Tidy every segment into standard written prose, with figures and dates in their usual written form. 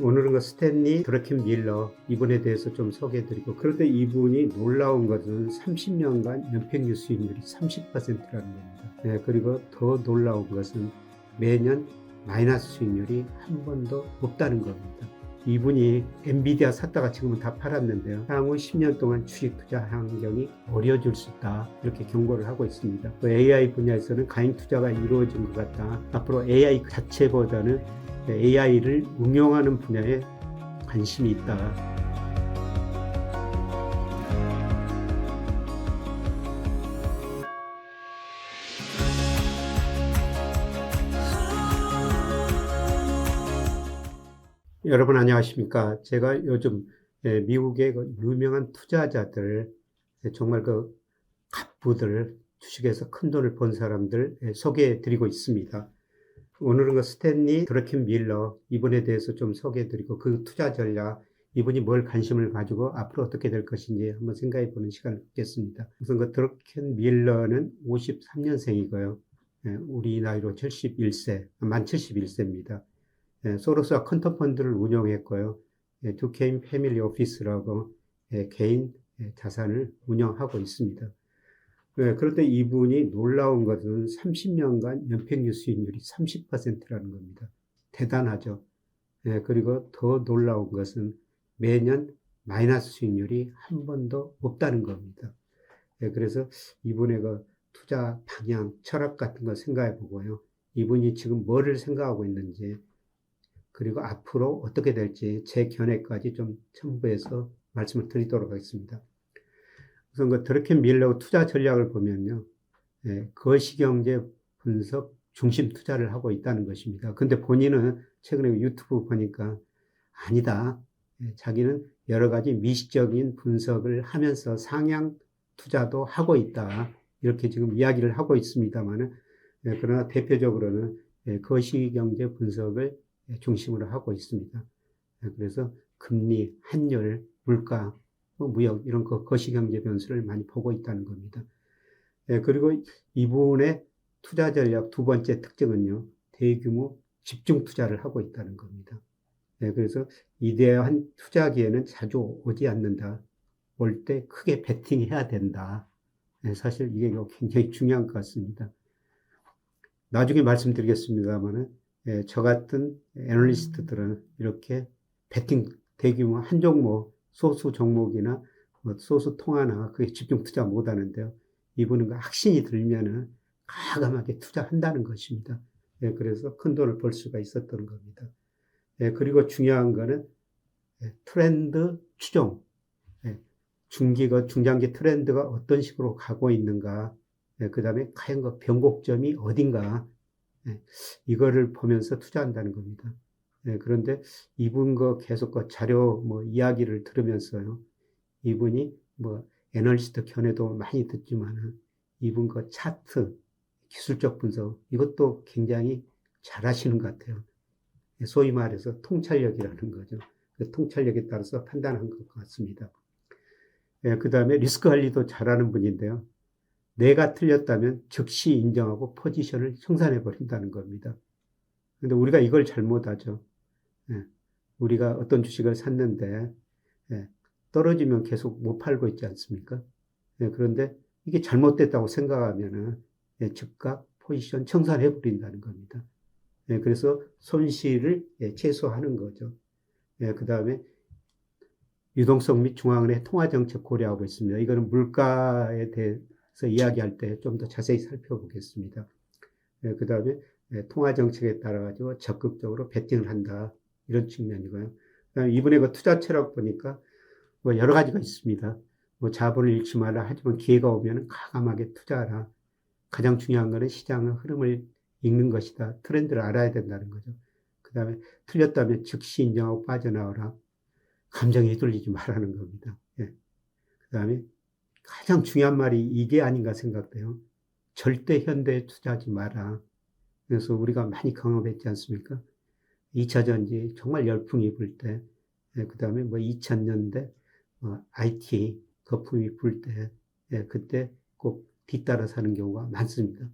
오늘은 그 스탠리 드러켄 밀러 이분에 대해서 좀 소개해드리고, 그런데 이분이 놀라운 것은 30년간 연평균 수익률이 30%라는 겁니다. 네, 그리고 더 놀라운 것은 매년 마이너스 수익률이 한 번도 없다는 겁니다. 이분이 엔비디아 샀다가 지금은 다 팔았는데요. 향후 10년 동안 주식 투자 환경이 어려워질 수 있다, 이렇게 경고를 하고 있습니다. AI 분야에서는 가행 투자가 이루어진 것 같다. 앞으로 AI 자체보다는 AI를 응용하는 분야에 관심이 있다. 여러분 안녕하십니까? 제가 요즘 미국의 유명한 투자자들, 정말 그 갑부들, 주식에서 큰 돈을 번 사람들 소개해 드리고 있습니다. 오늘은 그 스탠리 드러켄 밀러 이분에 대해서 좀 소개해 드리고, 그 투자 전략, 이분이 뭘 관심을 가지고 앞으로 어떻게 될 것인지 한번 생각해 보는 시간을 갖겠습니다. 우선 그 드러켄 밀러는 53년생이고요. 우리 나이로 71세, 만 71세입니다. 소로스와 퀀텀 펀드를 운영했고요. 두케인 패밀리 오피스라고 개인 자산을 운영하고 있습니다. 그런데 이분이 놀라운 것은 30년간 연평균 수익률이 30%라는 겁니다. 대단하죠. 그리고 더 놀라운 것은 매년 마이너스 수익률이 한 번도 없다는 겁니다. 그래서 이분의 그 투자 방향, 철학 같은 거 생각해 보고요. 이분이 지금 뭐를 생각하고 있는지, 그리고 앞으로 어떻게 될지 제 견해까지 좀 첨부해서 말씀을 드리도록 하겠습니다. 우선 그 드러켄 밀러 투자 전략을 보면요. 거시경제 분석 중심 투자를 하고 있다는 것입니다. 근데 본인은 최근에 유튜브 보니까 아니다. 자기는 여러 가지 미시적인 분석을 하면서 상향 투자도 하고 있다, 이렇게 지금 이야기를 하고 있습니다만은, 그러나 대표적으로는 거시경제 분석을 중심으로 하고 있습니다. 그래서 금리, 환율, 물가, 무역, 이런 거시경제 변수를 많이 보고 있다는 겁니다. 그리고 이분의 투자 전략 두 번째 특징은요, 대규모 집중 투자를 하고 있다는 겁니다. 그래서 이대한 투자기에는 자주 오지 않는다. 올 때 크게 베팅해야 된다. 사실 이게 굉장히 중요한 것 같습니다. 나중에 말씀드리겠습니다만은, 저 같은 애널리스트들은 이렇게 베팅, 대규모 한 종목, 소수 종목이나 소수 통화나 그게 집중 투자 못 하는데요. 이분은 그 확신이 들면은 과감하게 투자한다는 것입니다. 그래서 큰 돈을 벌 수가 있었던 겁니다. 그리고 중요한 거는 트렌드 추종, 중기가, 중장기 트렌드가 어떤 식으로 가고 있는가, 그 다음에 과연 그 변곡점이 어딘가, 이거를 보면서 투자한다는 겁니다. 그런데 이분 거 계속 그 자료 이야기를 들으면서요, 이분이 애널리스트 견해도 많이 듣지만은 이분 거 차트, 기술적 분석, 이것도 굉장히 잘 하시는 것 같아요. 소위 말해서 통찰력이라는 거죠. 그 통찰력에 따라서 판단한 것 같습니다. 그 다음에 리스크 관리도 잘하는 분인데요. 내가 틀렸다면 즉시 인정하고 포지션을 청산해 버린다는 겁니다. 그런데 우리가 이걸 잘못하죠. 우리가 어떤 주식을 샀는데 떨어지면 계속 못 팔고 있지 않습니까? 그런데 이게 잘못됐다고 생각하면은 즉각 포지션 청산해 버린다는 겁니다. 그래서 손실을 최소화하는 거죠. 그 다음에 유동성 및 중앙은행 통화정책 고려하고 있습니다. 이거는 물가에 대해서 이야기할 때 좀 더 자세히 살펴보겠습니다. 그 다음에 통화정책에 따라 가지고 적극적으로 베팅을 한다, 이런 측면이고요. 그다음에 이분의 그 투자 철학 보니까 여러 가지가 있습니다. 자본을 잃지 마라, 하지만 기회가 오면 과감하게 투자하라. 가장 중요한 것은 시장의 흐름을 읽는 것이다. 트렌드를 알아야 된다는 거죠. 그 다음에 틀렸다면 즉시 인정하고 빠져나오라. 감정에 휘둘리지 말라는 겁니다. 그 다음에 가장 중요한 말이 이게 아닌가 생각돼요. 절대 현대에 투자하지 마라. 그래서 우리가 많이 경험했지 않습니까? 2차 전지 정말 열풍이 불 때, 그 다음에 2000년대 IT 거품이 불 때, 그때 꼭 뒤따라 사는 경우가 많습니다.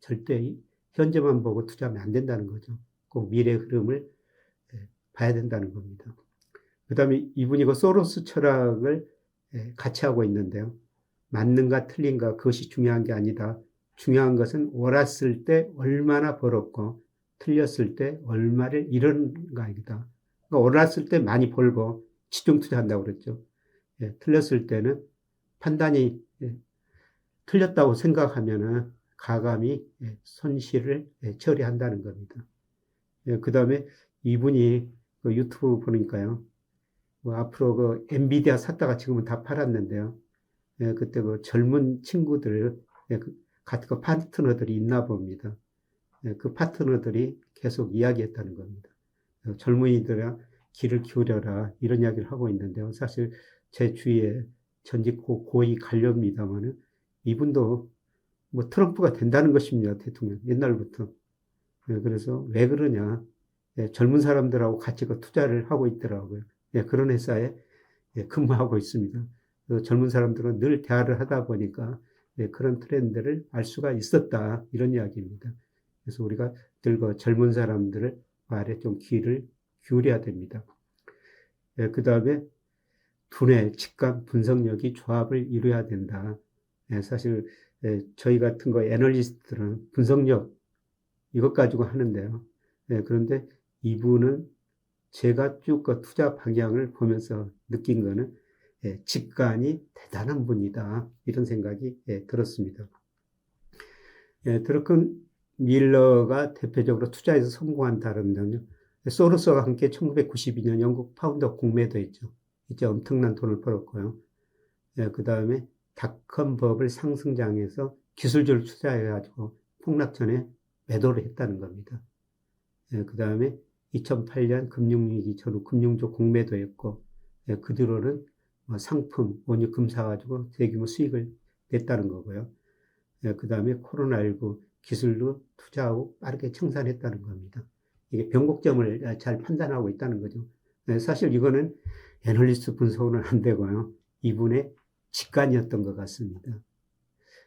절대 현재만 보고 투자하면 안 된다는 거죠. 꼭 미래 흐름을 봐야 된다는 겁니다. 그 다음에 이분이 그 소로스 철학을 같이 하고 있는데요. 맞는가 틀린가 그것이 중요한 게 아니다. 중요한 것은 옳았을 때 얼마나 벌었고 틀렸을 때 얼마를 잃은가이다. 그러니까 옳았을 때 많이 벌고 집중 투자한다고 그랬죠. 틀렸을 때는 판단이 틀렸다고 생각하면은 가감히 손실을 처리한다는 겁니다. 그 다음에 이분이 그 유튜브 보니까요. 앞으로 그 엔비디아 샀다가 지금은 다 팔았는데요. 그때 그 젊은 친구들, 같은 그 파트너들이 있나 봅니다. 그 파트너들이 계속 이야기했다는 겁니다. 젊은이들아 귀를 기울여라 이런 이야기를 하고 있는데요. 사실 제 주위에 전직 고위 관료입니다만은 이분도 뭐 트럼프가 된다는 것입니다. 대통령 옛날부터. 그래서 왜 그러냐. 젊은 사람들하고 같이 그 투자를 하고 있더라고요. 그런 회사에 근무하고 있습니다. 젊은 사람들은 늘 대화를 하다 보니까 그런 트렌드를 알 수가 있었다. 이런 이야기입니다. 그래서 우리가 늘 그 젊은 사람들을 말에 좀 귀를 기울여야 됩니다. 그 다음에 두뇌, 직감, 분석력이 조합을 이루어야 된다. 사실 저희 같은 거 애널리스트들은 분석력 이것 가지고 하는데요. 그런데 이분은 제가 쭉 그 투자 방향을 보면서 느낀 거는 직관이 대단한 분이다. 이런 생각이 들었습니다. 드러큰 밀러가 대표적으로 투자에서 성공한다면요. 소로스와 함께 1992년 영국 파운더 공매도했죠. 이제 엄청난 돈을 벌었고요. 그 다음에 닷컴 버블 상승장에서 기술적으로 투자해가지고 폭락 전에 매도를 했다는 겁니다. 그 다음에 2008년 금융위기 전후 금융적 공매도였고, 그 뒤로는 상품, 원유, 금 사가지고 대규모 수익을 냈다는 거고요. 그 다음에 코로나19 기술로 투자하고 빠르게 청산했다는 겁니다. 이게 변곡점을 잘 판단하고 있다는 거죠. 사실 이거는 애널리스트 분석은 안 되고요. 이분의 직관이었던 것 같습니다.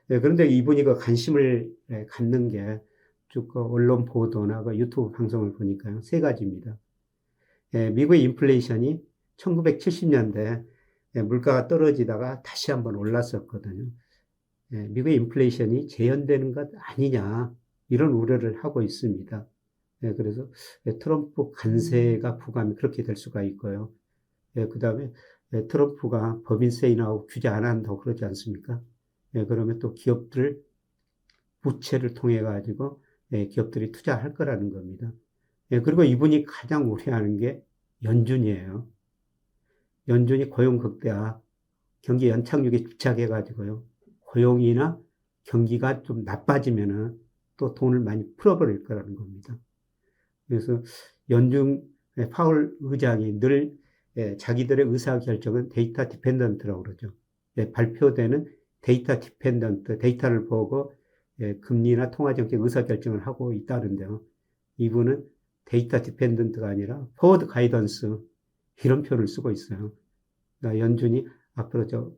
그런데 이분이 그 관심을 갖는 게 쭉 그 언론 보도나 그 유튜브 방송을 보니까요. 세 가지입니다. 미국의 인플레이션이 1970년대 물가가 떨어지다가 다시 한번 올랐었거든요. 미국의 인플레이션이 재현되는 것 아니냐 이런 우려를 하고 있습니다. 그래서 트럼프 관세가 부과하면 그렇게 될 수가 있고요. 그 다음에 트럼프가 법인세 인하하고 규제 안 한다고 그러지 않습니까? 그러면 또 기업들 부채를 통해 가지고 기업들이 투자할 거라는 겁니다. 그리고 이분이 가장 우려하는 게 연준이에요. 연준이 고용 극대화, 경기 연착륙에 집착해 가지고요. 고용이나 경기가 좀 나빠지면은 또 돈을 많이 풀어버릴 거라는 겁니다. 그래서 연준 파월 의장이 늘 자기들의 의사결정은 데이터 디펜던트라고 그러죠. 발표되는 데이터 디펜던트, 데이터를 보고 금리나 통화정책 의사결정을 하고 있다는데요. 이분은 데이터 디펜던트가 아니라 포워드 가이던스 이런 표현을 쓰고 있어요. 그러니까 연준이 앞으로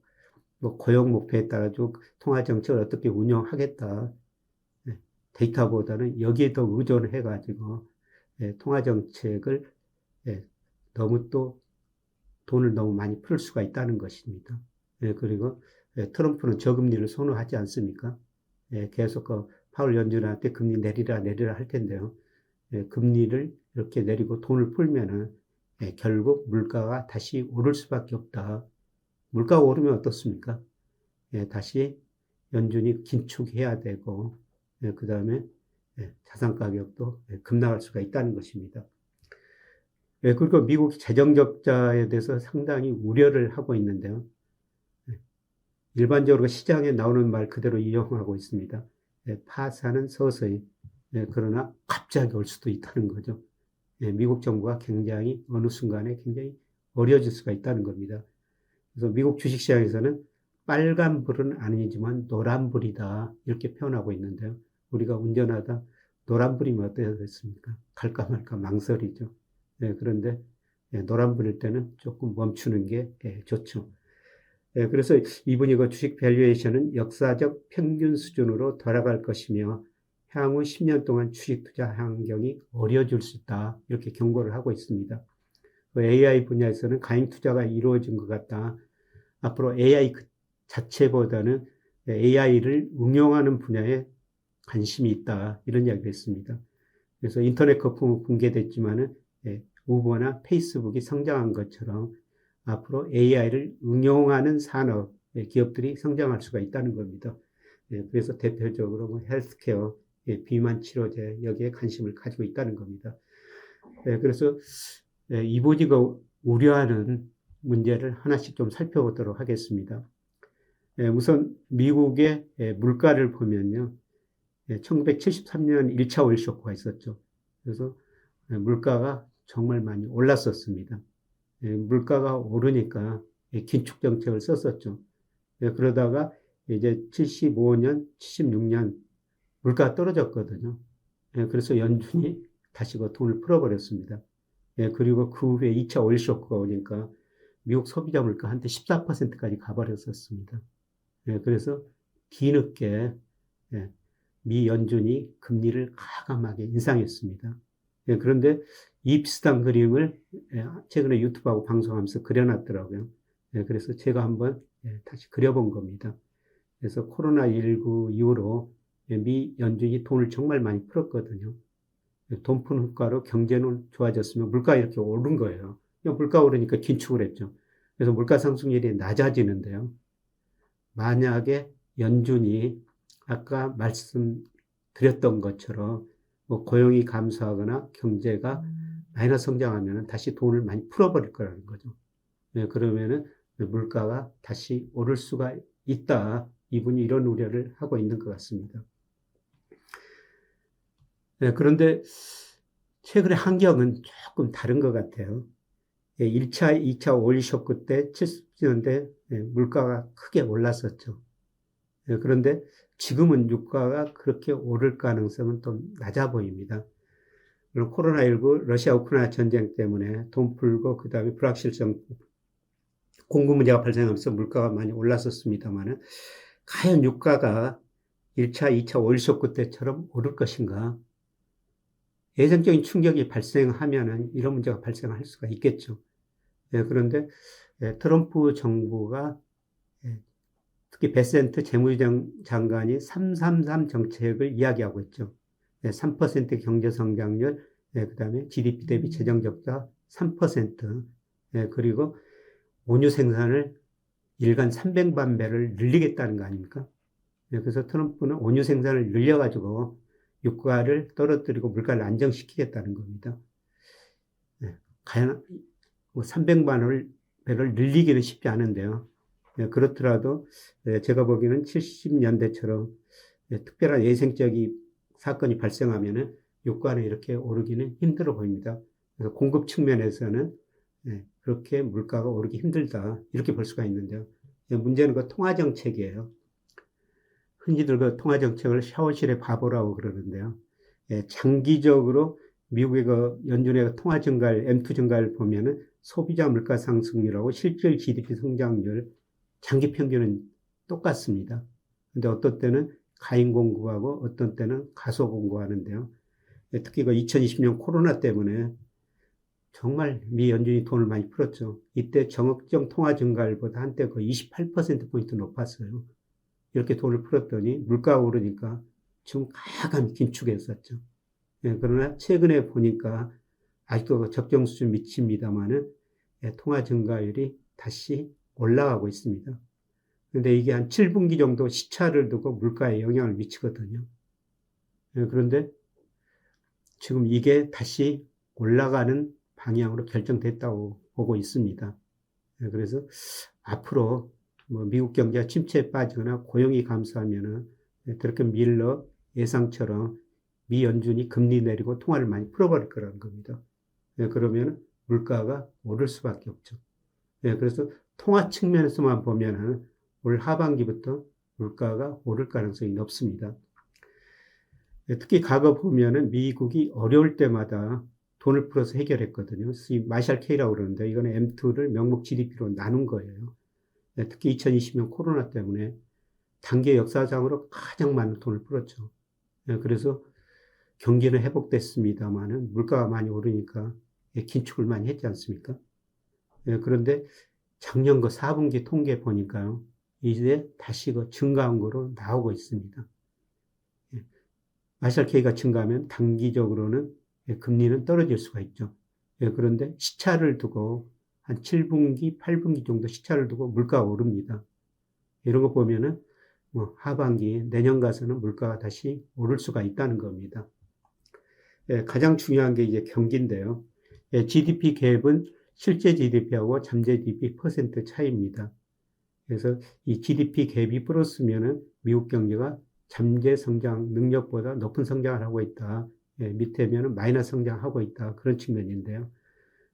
뭐 고용 목표에 따라 통화정책을 어떻게 운영하겠다. 데이터보다는 여기에 더 의존해가지고 통화정책을 너무 또 돈을 너무 많이 풀 수가 있다는 것입니다. 그리고 트럼프는 저금리를 선호하지 않습니까? 계속 그 파월 연준한테 금리 내리라 할 텐데요. 금리를 이렇게 내리고 돈을 풀면은 결국 물가가 다시 오를 수밖에 없다. 물가가 오르면 어떻습니까? 다시 연준이 긴축해야 되고 그 다음에 자산 가격도 급락할 수가 있다는 것입니다. 그리고 미국 재정 적자에 대해서 상당히 우려를 하고 있는데요. 일반적으로 시장에 나오는 말 그대로 이용하고 있습니다. 파산은 서서히, 그러나 갑자기 올 수도 있다는 거죠. 미국 정부가 굉장히 어느 순간에 굉장히 어려워질 수가 있다는 겁니다. 그래서 미국 주식시장에서는 빨간불은 아니지만 노란불이다 이렇게 표현하고 있는데요. 우리가 운전하다 노란불이면 어떻겠습니까? 갈까 말까 망설이죠. 그런데 노란불일 때는 조금 멈추는 게 좋죠. 그래서 이분이 그 주식 밸류에이션은 역사적 평균 수준으로 돌아갈 것이며 향후 10년 동안 주식 투자 환경이 어려워질 수 있다. 이렇게 경고를 하고 있습니다. 그 AI 분야에서는 가행 투자가 이루어진 것 같다. 앞으로 AI 자체보다는 AI를 응용하는 분야에 관심이 있다. 이런 이야기를 했습니다. 그래서 인터넷 거품은 붕괴됐지만은 우버나 페이스북이 성장한 것처럼 앞으로 AI를 응용하는 산업 기업들이 성장할 수가 있다는 겁니다. 그래서 대표적으로 뭐 헬스케어, 비만 치료제 여기에 관심을 가지고 있다는 겁니다. 그래서 이보지가 우려하는 문제를 하나씩 좀 살펴보도록 하겠습니다. 우선 미국의 물가를 보면요. 1973년 1차 오일 쇼크가 있었죠. 그래서 물가가 정말 많이 올랐었습니다. 물가가 오르니까 긴축 정책을 썼었죠. 그러다가 이제 75년, 76년 물가가 떨어졌거든요. 그래서 연준이 다시 그 돈을 풀어버렸습니다. 그리고 그 후에 2차 오일 쇼크가 오니까 미국 소비자 물가 한때 14%까지 가버렸었습니다. 그래서 뒤늦게 미 연준이 금리를 과감하게 인상했습니다. 그런데 이 비슷한 그림을 최근에 유튜브하고 방송하면서 그려놨더라고요. 그래서 제가 한번 다시 그려본 겁니다. 그래서 코로나19 이후로 미 연준이 돈을 정말 많이 풀었거든요. 돈 푸는 효과로 경제는 좋아졌으면 물가가 이렇게 오른 거예요. 물가 오르니까 긴축을 했죠. 그래서 물가 상승률이 낮아지는데요. 만약에 연준이 아까 말씀드렸던 것처럼 뭐 고용이 감소하거나 경제가 마이너스 성장하면 다시 돈을 많이 풀어버릴 거라는 거죠. 그러면은 물가가 다시 오를 수가 있다. 이분이 이런 우려를 하고 있는 것 같습니다. 그런데 최근의 환경은 조금 다른 것 같아요. 1차, 2차 오일 쇼크 때 70년대 물가가 크게 올랐었죠. 그런데 지금은 유가가 그렇게 오를 가능성은 좀 낮아 보입니다. 물론 코로나19 러시아 우크라이나 전쟁 때문에 돈 풀고 그 다음에 불확실성 공급 문제가 발생하면서 물가가 많이 올랐었습니다만 과연 유가가 1차, 2차 오일 쇼크 때처럼 오를 것인가? 예정적인 충격이 발생하면은 이런 문제가 발생할 수가 있겠죠. 그런데 트럼프 정부가 특히 베센트 재무장관이 333 정책을 이야기하고 있죠. 3% 경제 성장률, 그다음에 GDP 대비 재정 적자 3%, 그리고 원유 생산을 일간 300만 배를 늘리겠다는 거 아닙니까? 그래서 트럼프는 원유 생산을 늘려가지고 유가를 떨어뜨리고 물가를 안정시키겠다는 겁니다. 과연 300만 배를 늘리기는 쉽지 않은데요. 그렇더라도 제가 보기에는 70년대처럼 특별한 예생적인 사건이 발생하면은 유가는 이렇게 오르기는 힘들어 보입니다. 그래서 공급 측면에서는 그렇게 물가가 오르기 힘들다 이렇게 볼 수가 있는데요. 문제는 그 통화정책이에요. 흔히들 그 통화정책을 샤워실의 바보라고 그러는데요. 장기적으로 미국의 그 연준의 통화 증가율, M2 증가율 보면은 소비자 물가 상승률하고 실질 GDP 성장률 장기 평균은 똑같습니다. 근데 어떤 때는 가인 공급하고 어떤 때는 가소 공급하는데요. 특히 그 2020년 코로나 때문에 정말 미 연준이 돈을 많이 풀었죠. 이때 정액적 통화 증가율보다 한때 거의 28%포인트 높았어요. 이렇게 돈을 풀었더니 물가가 오르니까 지금 가감히 긴축했었죠. 그러나 최근에 보니까 아직도 적정 수준 미칩니다만은 통화 증가율이 다시 올라가고 있습니다. 그런데 이게 한 7분기 정도 시차를 두고 물가에 영향을 미치거든요. 그런데 지금 이게 다시 올라가는 방향으로 결정됐다고 보고 있습니다. 그래서 앞으로 뭐 미국 경제가 침체에 빠지거나 고용이 감소하면은 드러켄 밀러 예상처럼 미 연준이 금리 내리고 통화를 많이 풀어버릴 거라는 겁니다. 그러면 물가가 오를 수밖에 없죠. 그래서 통화 측면에서만 보면은 올 하반기부터 물가가 오를 가능성이 높습니다. 특히 과거 보면은 미국이 어려울 때마다 돈을 풀어서 해결했거든요. 이 마샬 K라고 그러는데 이거는 M2를 명목 GDP로 나눈 거예요. 특히 2020년 코로나 때문에 단계 역사상으로 가장 많은 돈을 풀었죠. 그래서 경기는 회복됐습니다만은 물가가 많이 오르니까 긴축을 많이 했지 않습니까? 그런데 작년 그 4분기 통계 보니까요, 이제 다시 그 증가한 거로 나오고 있습니다. 마샬 K가 증가하면 단기적으로는 금리는 떨어질 수가 있죠. 그런데 시차를 두고 한 7분기, 8분기 정도 시차를 두고 물가가 오릅니다. 이런 거 보면은 뭐 하반기 내년 가서는 물가가 다시 오를 수가 있다는 겁니다. 가장 중요한 게 이제 경기인데요. GDP 갭은 실제 GDP하고 잠재 GDP 퍼센트 차이입니다. 그래서 이 GDP 갭이 플러스면은 미국 경제가 잠재 성장 능력보다 높은 성장을 하고 있다. 밑에면은 마이너스 성장하고 있다. 그런 측면인데요.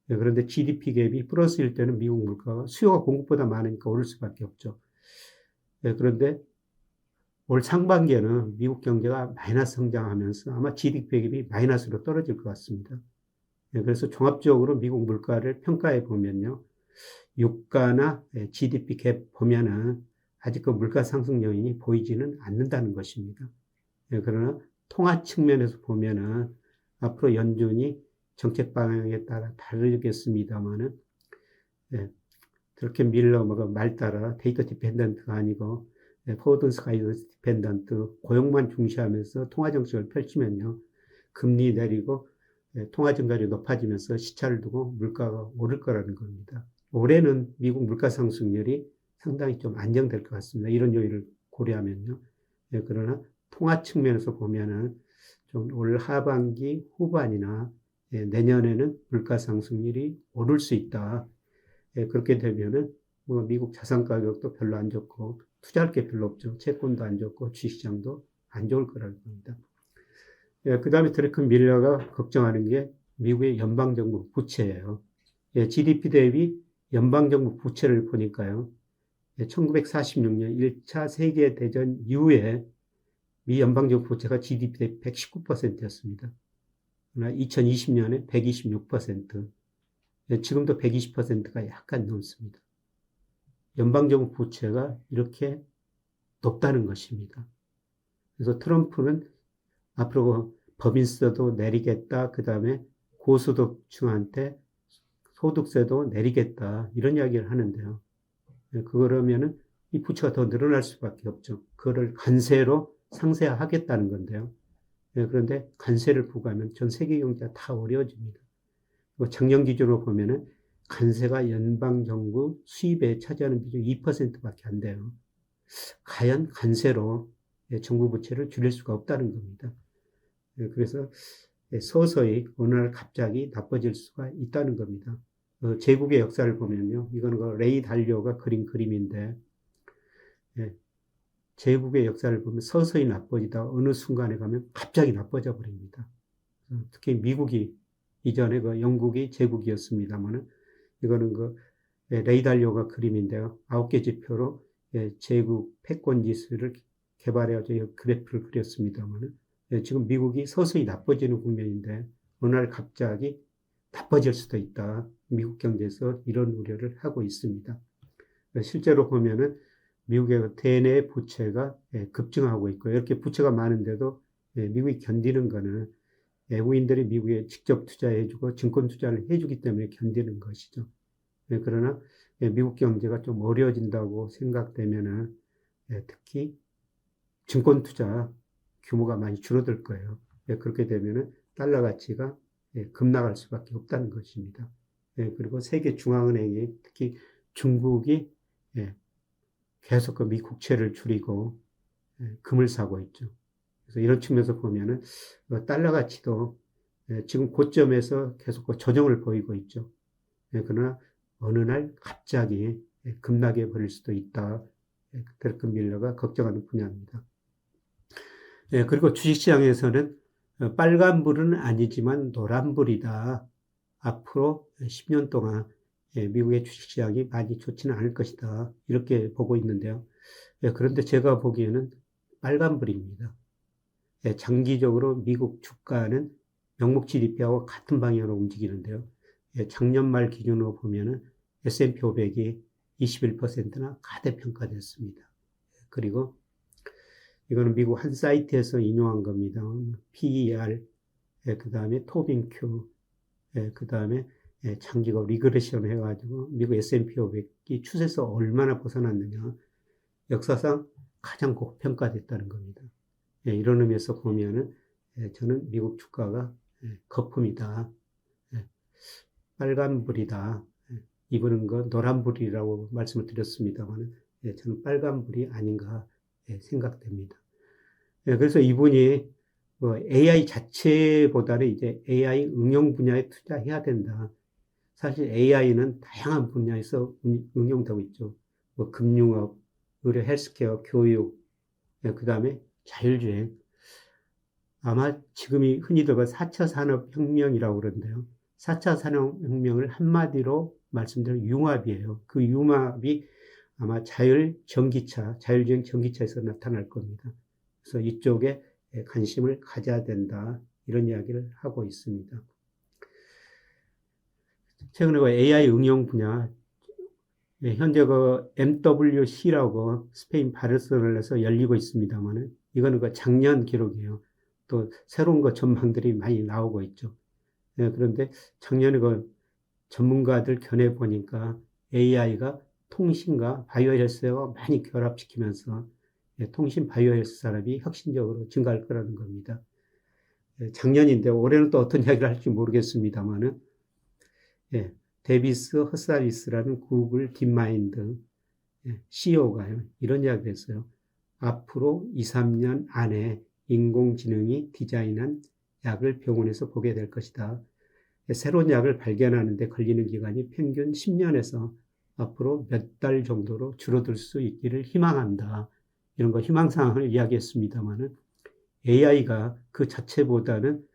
그런데 GDP 갭이 플러스일 때는 미국 물가가 수요가 공급보다 많으니까 오를 수밖에 없죠. 그런데 올 상반기에는 미국 경제가 마이너스 성장하면서 아마 GDP 갭이 마이너스로 떨어질 것 같습니다. 그래서 종합적으로 미국 물가를 평가해 보면요. 유가나 GDP 갭 보면은 아직 그 물가 상승 요인이 보이지는 않는다는 것입니다. 그러나 통화 측면에서 보면은 앞으로 연준이 정책 방향에 따라 다르겠습니다만은 그렇게 밀러 말 따라 데이터 디펜던트가 아니고 포워드 가이던스 디펜던트 고용만 중시하면서 통화 정책을 펼치면요. 금리 내리고 통화 증가율이 높아지면서 시차를 두고 물가가 오를 거라는 겁니다. 올해는 미국 물가 상승률이 상당히 좀 안정될 것 같습니다. 이런 요인을 고려하면요. 그러나 통화 측면에서 보면은 좀 올 하반기 후반이나 내년에는 물가 상승률이 오를 수 있다. 그렇게 되면은 뭐 미국 자산 가격도 별로 안 좋고 투자할 게 별로 없죠. 채권도 안 좋고 주식시장도 안 좋을 거라는 겁니다. 그 다음에 드래크 밀러가 걱정하는 게 미국의 연방정부 부채예요. GDP 대비 연방정부 부채를 보니까요. 1946년 1차 세계대전 이후에 미 연방정부 부채가 GDP 대비 119%였습니다. 그러나 2020년에 126%, 지금도 120%가 약간 넘습니다. 연방정부 부채가 이렇게 높다는 것입니다. 그래서 트럼프는 앞으로 법인세도 내리겠다. 그 다음에 고소득층한테 소득세도 내리겠다. 이런 이야기를 하는데요. 그러면은 이 부채가 더 늘어날 수밖에 없죠. 그거를 관세로 상쇄하겠다는 건데요. 그런데 관세를 부과하면 전 세계 경제가 다 어려워집니다. 작년 기준으로 보면은 관세가 연방정부 수입에 차지하는 비중이 2%밖에 안 돼요. 과연 관세로 정부 부채를 줄일 수가 없다는 겁니다. 그래서 서서히 어느 날 갑자기 나빠질 수가 있다는 겁니다. 제국의 역사를 보면요. 이거는 그 레이 달리오가 그린 그림인데, 제국의 역사를 보면 서서히 나빠지다 어느 순간에 가면 갑자기 나빠져 버립니다. 특히 미국이 이전에 그 영국이 제국이었습니다만은 이거는 그 레이 달리오가 그림인데요. 9개 지표로 제국 패권 지수를 개발해가지고 그래프를 그렸습니다만은 지금 미국이 서서히 나빠지는 국면인데 어느 날 갑자기 나빠질 수도 있다. 미국 경제에서 이런 우려를 하고 있습니다. 실제로 보면은 미국의 대내 부채가 급증하고 있고 이렇게 부채가 많은데도 미국이 견디는 거는 외국인들이 미국에 직접 투자해주고 증권 투자를 해주기 때문에 견디는 것이죠. 그러나 미국 경제가 좀 어려워진다고 생각되면은 특히 증권 투자 규모가 많이 줄어들 거예요. 그렇게 되면은 달러 가치가 급락할 수밖에 없다는 것입니다. 그리고 세계 중앙은행이 특히 중국이 계속 그 미 국채를 줄이고 금을 사고 있죠. 그래서 이런 측면에서 보면은 달러 가치도 지금 고점에서 계속 조정을 보이고 있죠. 그러나 어느 날 갑자기 급락해 버릴 수도 있다. 드래크 밀러가 걱정하는 분야입니다. 그리고 주식시장에서는 빨간불은 아니지만 노란불이다. 앞으로 10년 동안 미국의 주식시장이 많이 좋지는 않을 것이다. 이렇게 보고 있는데요. 그런데 제가 보기에는 빨간불입니다. 장기적으로 미국 주가는 명목 GDP하고 같은 방향으로 움직이는데요. 작년 말 기준으로 보면은 S&P 500이 21%나 가대평가됐습니다. 그리고 이거는 미국 한 사이트에서 인용한 겁니다. PER, 그 다음에 토빙큐, 그 다음에 장기가 리그레션 해가지고 미국 S&P 500이 추세에서 얼마나 벗어났느냐. 역사상 가장 고평가됐다는 겁니다. 이런 의미에서 보면은 저는 미국 주가가 거품이다. 빨간불이다. 이분은 그 노란불이라고 말씀을 드렸습니다만 저는 빨간불이 아닌가 생각됩니다. 그래서 이분이 AI 자체보다는 이제 AI 응용 분야에 투자해야 된다. 사실 AI는 다양한 분야에서 응용되고 있죠. 뭐 금융업, 의료, 헬스케어, 교육, 그 다음에 자율주행. 아마 지금이 흔히들 4차 산업혁명이라고 그러는데요. 4차 산업혁명을 한마디로 말씀드리면 융합이에요. 그 융합이 아마 자율주행 전기차에서 나타날 겁니다. 그래서 이쪽에 관심을 가져야 된다. 이런 이야기를 하고 있습니다. 최근에 그 AI 응용 분야, 현재 그 MWC라고 스페인 바르셀로나에서 열리고 있습니다만은 이거는 그 작년 기록이에요. 또 새로운 거 전망들이 많이 나오고 있죠. 그런데 작년에 그 전문가들 견해 보니까 AI가 통신과 바이오 헬스와 많이 결합시키면서 통신 바이오 헬스 산업이 혁신적으로 증가할 거라는 겁니다. 작년인데 올해는 또 어떤 이야기를 할지 모르겠습니다만은 데비스 허사비스라는 구글 딥마인드 CEO가 이런 이야기를 했어요. 앞으로 2, 3년 안에 인공지능이 디자인한 약을 병원에서 보게 될 것이다. 새로운 약을 발견하는데 걸리는 기간이 평균 10년에서 앞으로 몇 달 정도로 줄어들 수 있기를 희망한다. 이런 거 희망사항을 이야기했습니다만은 AI가 그 자체보다는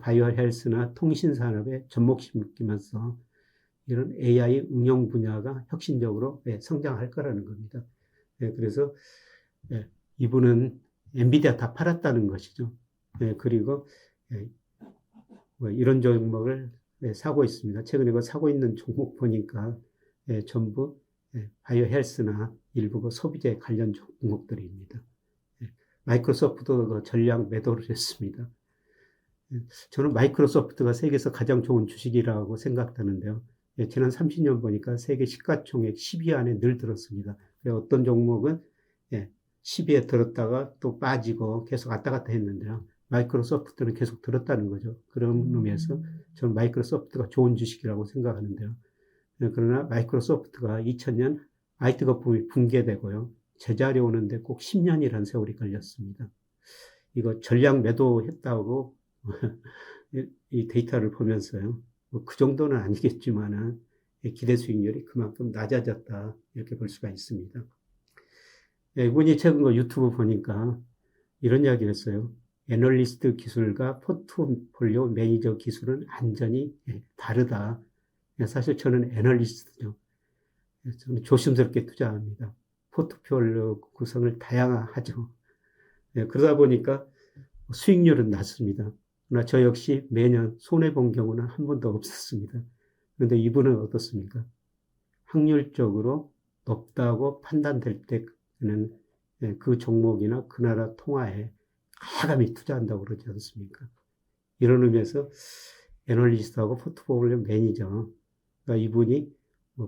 바이오 헬스나 통신 산업에 접목시키면서 이런 AI 응용 분야가 혁신적으로 성장할 거라는 겁니다. 그래서 이분은 엔비디아 다 팔았다는 것이죠. 그리고 이런 종목을 사고 있습니다. 최근에 그 사고 있는 종목 보니까 전부 바이오 헬스나 일부 그 소비재 관련 종목들입니다. 마이크로소프트도 그 전량 매도를 했습니다. 저는 마이크로소프트가 세계에서 가장 좋은 주식이라고 생각하는데요. 지난 30년 보니까 세계 시가총액 10위 안에 늘 들었습니다. 어떤 종목은 10위에 들었다가 또 빠지고 계속 왔다 갔다 했는데요. 마이크로소프트는 계속 들었다는 거죠. 그런 의미에서 저는 마이크로소프트가 좋은 주식이라고 생각하는데요. 그러나 마이크로소프트가 2000년 IT 거품이 붕괴되고요. 제자리 오는데 꼭 10년이라는 세월이 걸렸습니다. 이거 전량 매도했다고 이 데이터를 보면서요. 그 정도는 아니겠지만은 기대 수익률이 그만큼 낮아졌다. 이렇게 볼 수가 있습니다. 이분이 최근 거 유튜브 보니까 이런 이야기를 했어요. 애널리스트 기술과 포트폴리오 매니저 기술은 완전히 다르다. 사실 저는 애널리스트죠. 저는 조심스럽게 투자합니다. 포트폴리오 구성을 다양하죠. 그러다 보니까 수익률은 낮습니다. 그러나 저 역시 매년 손해본 경우는 한 번도 없었습니다. 그런데 이분은 어떻습니까? 확률적으로 높다고 판단될 때는 그 종목이나 그 나라 통화에 과감히 투자한다고 그러지 않습니까? 이런 의미에서 애널리스트하고 포트폴리오 매니저, 그러니까 이분이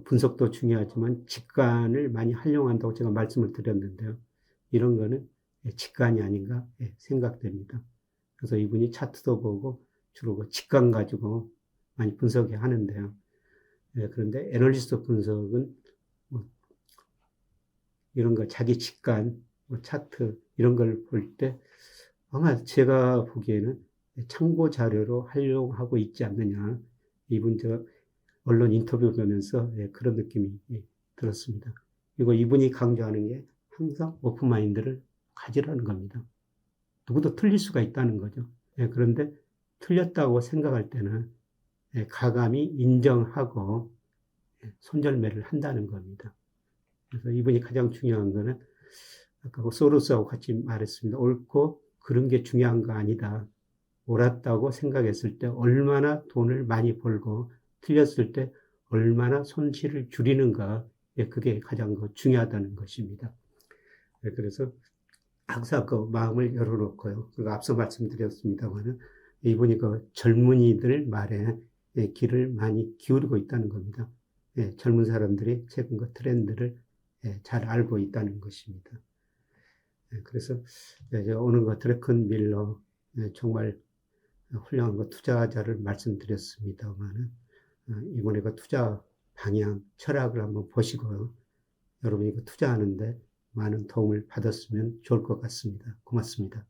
분석도 중요하지만 직관을 많이 활용한다고 제가 말씀을 드렸는데요. 이런 거는 직관이 아닌가 생각됩니다. 그래서 이분이 차트도 보고 주로 직관 가지고 많이 분석해 하는데요. 그런데 애널리스트 분석은 이런 거 자기 직관, 차트 이런 걸 볼 때 아마 제가 보기에는 참고 자료로 활용하고 있지 않느냐. 이분 저 언론 인터뷰 보면서 그런 느낌이 들었습니다. 그리고 이분이 강조하는 게 항상 오픈마인드를 가지라는 겁니다. 누구도 틀릴 수가 있다는 거죠. 그런데 틀렸다고 생각할 때는 가감히 인정하고 손절매를 한다는 겁니다. 그래서 이분이 가장 중요한 거는 아까 소로스하고 같이 말했습니다. 옳고 그런 게 중요한 거 아니다. 옳았다고 생각했을 때 얼마나 돈을 많이 벌고 틀렸을 때 얼마나 손실을 줄이는가. 그게 가장 중요하다는 것입니다. 그래서 항상 그 마음을 열어놓고요. 그리고 앞서 말씀드렸습니다만은 이분이 그 젊은이들 말에 귀를 많이 기울이고 있다는 겁니다. 젊은 사람들이 최근 그 트렌드를 잘 알고 있다는 것입니다. 그래서 오늘 그 드래큰 밀러 정말 훌륭한 그 투자자를 말씀드렸습니다만은 이번에 그 투자 방향, 철학을 한번 보시고요. 여러분이 그 투자하는데 많은 도움을 받았으면 좋을 것 같습니다. 고맙습니다.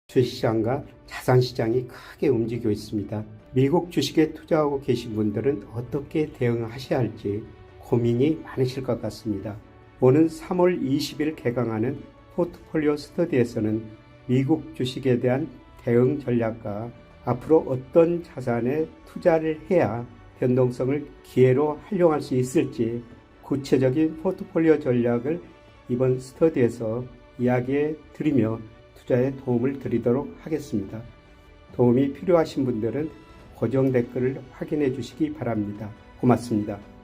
주식시장과 자산시장이 크게 움직이고 있습니다. 미국 주식에 투자하고 계신 분들은 어떻게 대응하셔야 할지 고민이 많으실 것 같습니다. 오는 3월 20일 개강하는 포트폴리오 스터디에서는 미국 주식에 대한 대응 전략과 앞으로 어떤 자산에 투자를 해야 변동성을 기회로 활용할 수 있을지 구체적인 포트폴리오 전략을 이번 스터디에서 이야기해 드리며 투자에 도움을 드리도록 하겠습니다. 도움이 필요하신 분들은 고정 댓글을 확인해 주시기 바랍니다. 고맙습니다.